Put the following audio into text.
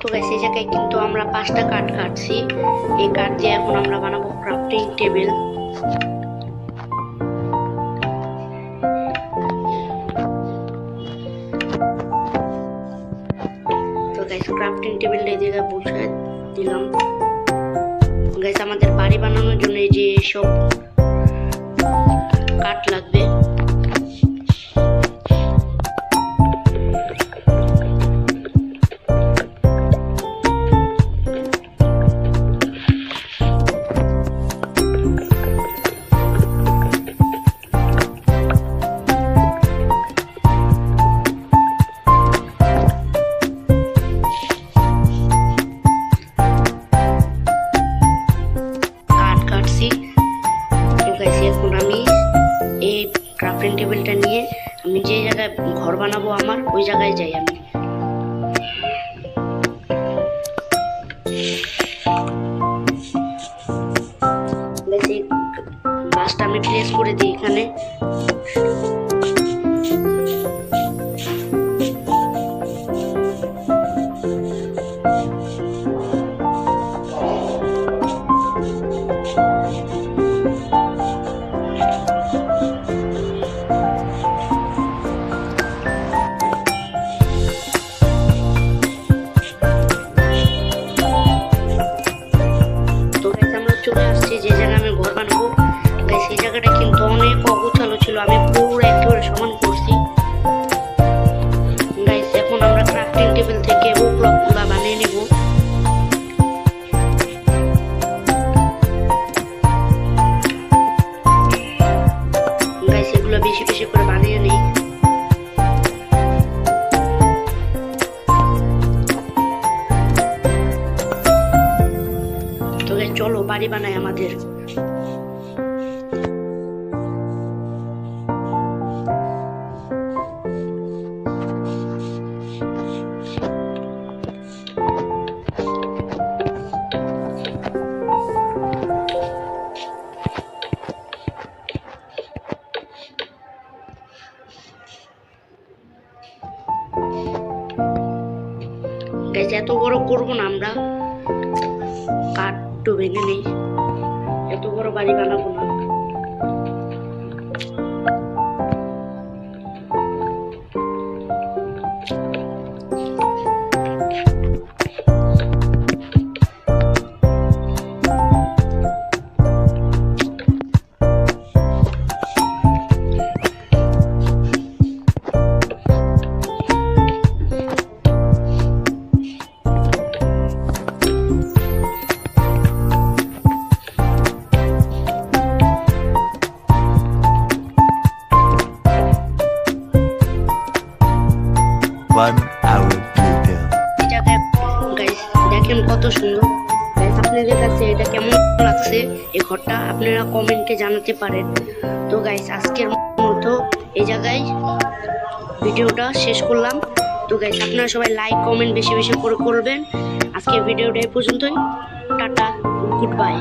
তো গাইস এই জায়গায় কিন্তু আমরা 5টা কাঠ কাটছি। এই কাঠ দিয়ে এখন আমরা বানাবো ক্রাফটিং টেবিল। তো গাইস ক্রাফটিং টেবিলটা এই জায়গায় বসিয়ে দিলাম। গাইস আমাদের বাড়ি বানানোর জন্য এই যে সব কাঠ লাগবে। ক্রাফটিং টেবিলটা নিয়ে আমি যে জায়গায় ঘর বানাবো আমার ওই জায়গায় যাই আমি। গাছটা আমি প্লেস করে দিই এখানে। চলে আসছি যে জায়গায় আমি ঘর বানাবো। গাইস এই জায়গাটা কিন্তু অনেক অগোছালো ছিল, আমি পুরো একেবারে সমান করছি। গাইস এখন আমরা ক্রাফটিং টেবিল থেকে ও ব্লকগুলো বানিয়ে নেব। গাইস এগুলো বেশি বেশি করে বানিয়ে নেই। চলো বাড়ি বানাই আমাদের। এত বড় করবো না আমরা, কাঠ একটু ভেঙে নেই, এত বড় বাড়ি বানাবো না। দেখেন কত সুন্দর। আপনাদের কাছে এটা কেমন লাগছে এই ঘরটা আপনারা কমেন্টে জানাতে পারেন। তো গাইস আজকের মতো এই জায়গায় ভিডিওটা শেষ করলাম। তো গাইস আপনারা সবাই লাইক কমেন্ট বেশি বেশি করে করবেন। আজকের ভিডিওটা এই পর্যন্তই। Tata, good bye.